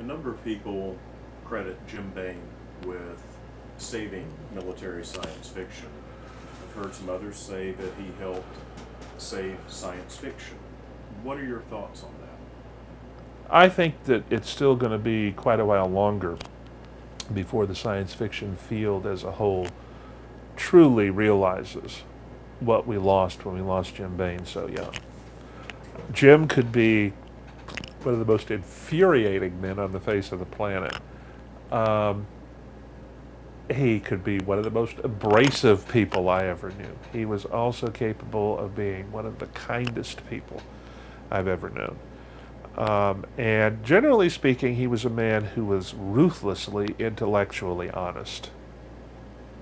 number of people credit Jim Bain with saving military science fiction. I've heard some others say that he helped save science fiction. What are your thoughts on that? I think that it's still going to be quite a while longer before the science fiction field as a whole truly realizes what we lost when we lost Jim Bain so young. Jim could be one of the most infuriating men on the face of the planet. He could be one of the most abrasive people I ever knew. He was also capable of being one of the kindest people I've ever known. And generally speaking, he was a man who was ruthlessly intellectually honest,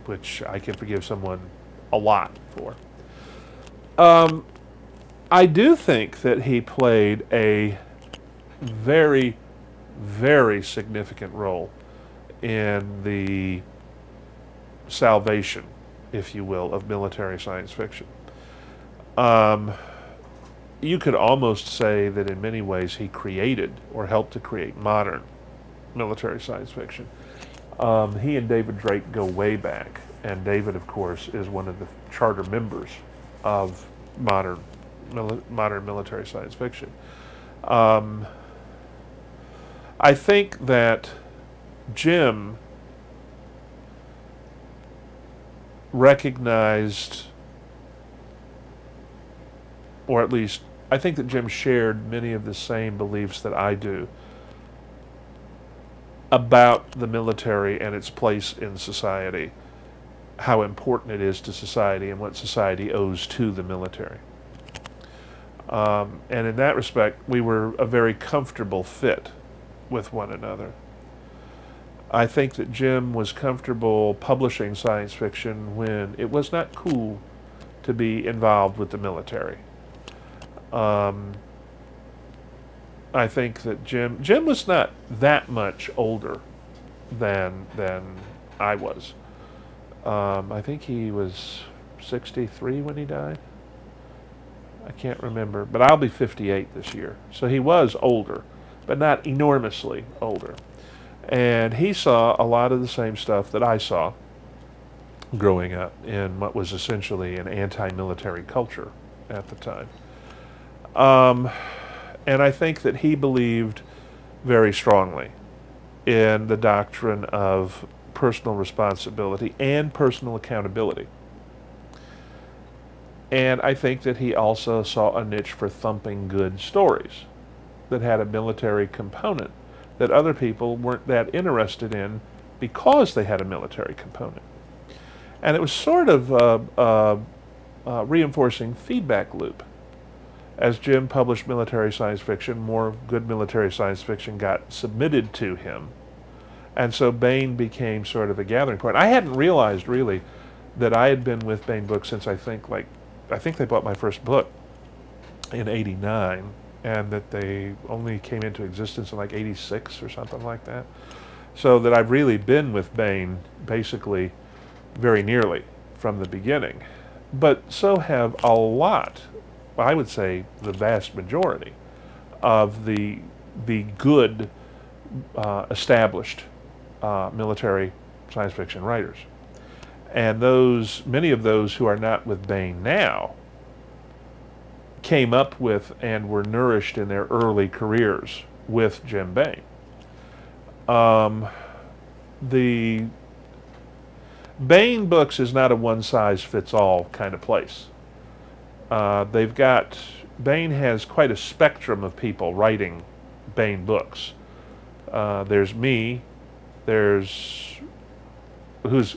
which I can forgive someone a lot for. I do think that he played a very, very significant role in the salvation, if you will, of military science fiction. You could almost say that in many ways he created or helped to create modern military science fiction. He and David Drake go way back, and David, of course, is one of the charter members of modern military science fiction. I think that Jim recognized, or at least I think that Jim shared many of the same beliefs that I do about the military and its place in society, how important it is to society and what society owes to the military. And in that respect, we were a very comfortable fit with one another. I think that Jim was comfortable publishing science fiction when it was not cool to be involved with the military. I think that Jim was not that much older than I was. I think he was 63 when he died. I can't remember, but I'll be 58 this year. So he was older, but not enormously older. And he saw a lot of the same stuff that I saw growing up in what was essentially an anti-military culture at the time. And I think that he believed very strongly in the doctrine of personal responsibility and personal accountability. And I think that he also saw a niche for thumping good stories that had a military component that other people weren't that interested in because they had a military component. And it was sort of a reinforcing feedback loop. As Jim published military science fiction, more good military science fiction got submitted to him. And so Bain became sort of a gathering point. I hadn't realized really that I had been with Bain Books since I think they bought my first book in '89, and that they only came into existence in like '86 or something like that. So that I've really been with Bain basically very nearly from the beginning. But so have a lot, I would say the vast majority, of the good established military science fiction writers. And many of those who are not with Bain now came up with and were nourished in their early careers with Jim Bain. The Bain Books is not a one-size-fits-all kind of place. Bain has quite a spectrum of people writing Bain Books. There's me,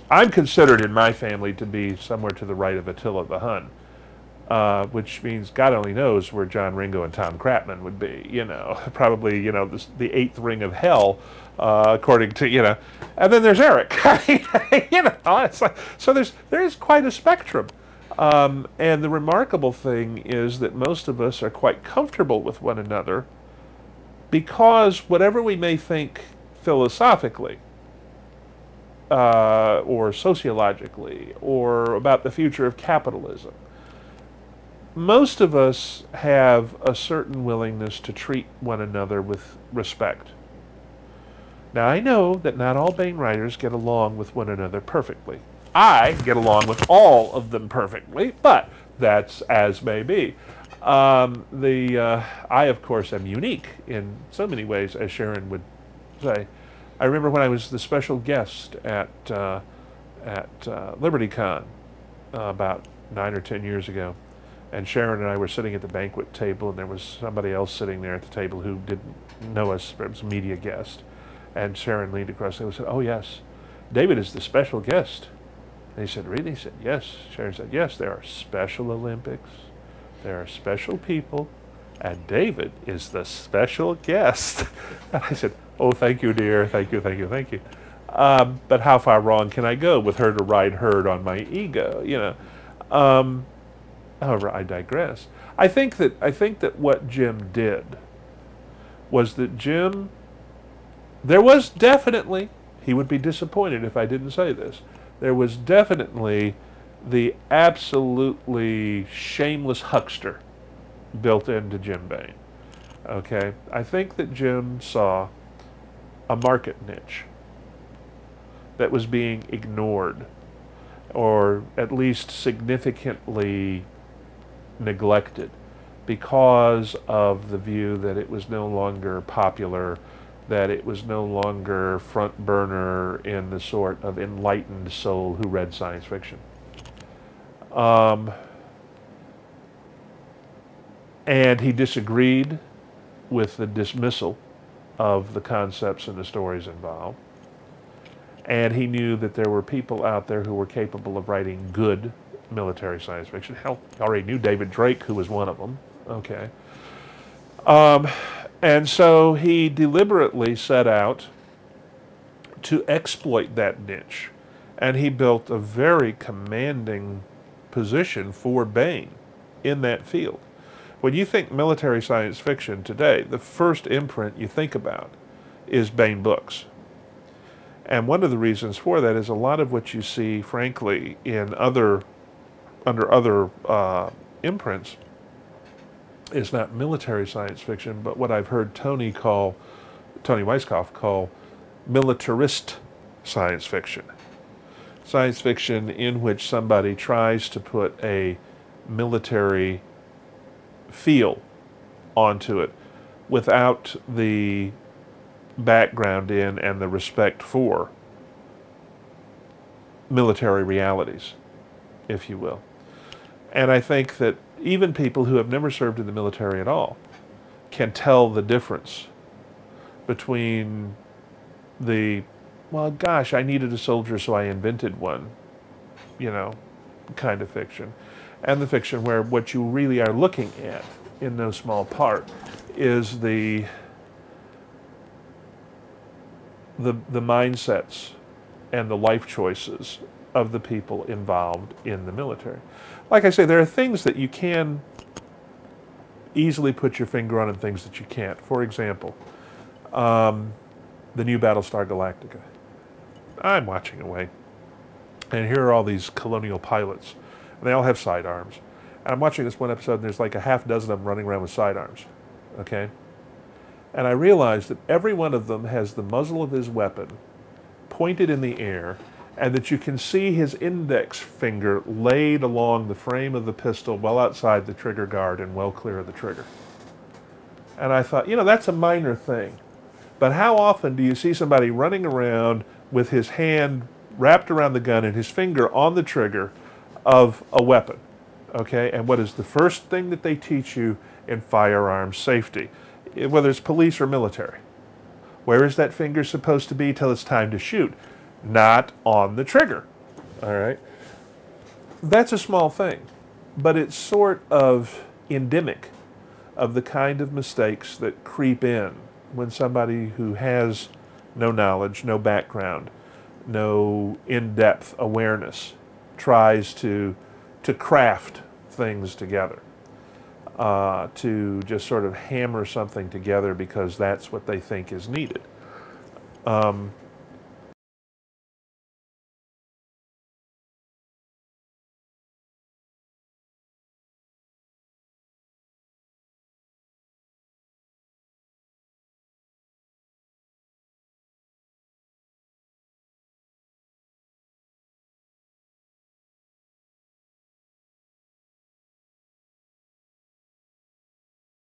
I'm considered in my family to be somewhere to the right of Attila the Hun, which means God only knows where John Ringo and Tom Cratman would be, probably, the eighth ring of hell, according to, and then there's Eric, it's like, so there's quite a spectrum. And the remarkable thing is that most of us are quite comfortable with one another because whatever we may think philosophically, or sociologically, or about the future of capitalism, most of us have a certain willingness to treat one another with respect. Now, I know that not all Bane writers get along with one another perfectly. I get along with all of them perfectly, but that's as may be. I, of course, am unique in so many ways, as Sharon would say. I remember when I was the special guest at LibertyCon about 9 or 10 years ago, and Sharon and I were sitting at the banquet table, and there was somebody else sitting there at the table who didn't know us. It was a media guest. And Sharon leaned across and said, "Oh, yes, David is the special guest." And he said, "Really?" He said, "Yes." Sharon said, "Yes, there are Special Olympics. There are special people, and David is the special guest." And I said, "Oh, thank you, dear. Thank you, thank you, thank you." But how far wrong can I go with her to ride herd on my ego, you know? However, I digress. I think that what Jim did was that Jim, there was definitely, he would be disappointed if I didn't say this, there was definitely the absolutely shameless huckster built into Jim Bain. Okay? I think that Jim saw a market niche that was being ignored, or at least significantly neglected, because of the view that it was no longer popular, that it was no longer front burner in the sort of enlightened soul who read science fiction. And he disagreed with the dismissal of the concepts and the stories involved. And he knew that there were people out there who were capable of writing good military science fiction. Hell, he already knew David Drake, who was one of them. Okay. And so he deliberately set out to exploit that niche. And he built a very commanding position for Bain in that field. When you think military science fiction today, the first imprint you think about is Bain Books. And one of the reasons for that is a lot of what you see, frankly, in under other imprints is not military science fiction, but what I've heard Tony Weisskopf call militarist science fiction. Science fiction in which somebody tries to put a military feel onto it without the background in and the respect for military realities, if you will. And I think that even people who have never served in the military at all can tell the difference between the, well, gosh, I needed a soldier, so I invented one, you know, kind of fiction, and the fiction where what you really are looking at, in no small part, is the mindsets and the life choices of the people involved in the military. Like I say, there are things that you can easily put your finger on and things that you can't. For example, the new Battlestar Galactica. I'm watching away, and here are all these colonial pilots, and they all have sidearms. And I'm watching this one episode, and there's like a half dozen of them running around with sidearms, okay? And I realized that every one of them has the muzzle of his weapon pointed in the air, and that you can see his index finger laid along the frame of the pistol well outside the trigger guard and well clear of the trigger. And I thought, you know, that's a minor thing. But how often do you see somebody running around with his hand wrapped around the gun and his finger on the trigger of a weapon? Okay, and what is the first thing that they teach you in firearms safety, whether it's police or military? Where is that finger supposed to be till it's time to shoot? Not on the trigger. All right? That's a small thing, but it's sort of endemic of the kind of mistakes that creep in when somebody who has no knowledge, no background, no in-depth awareness tries to craft things together, to just sort of hammer something together because that's what they think is needed.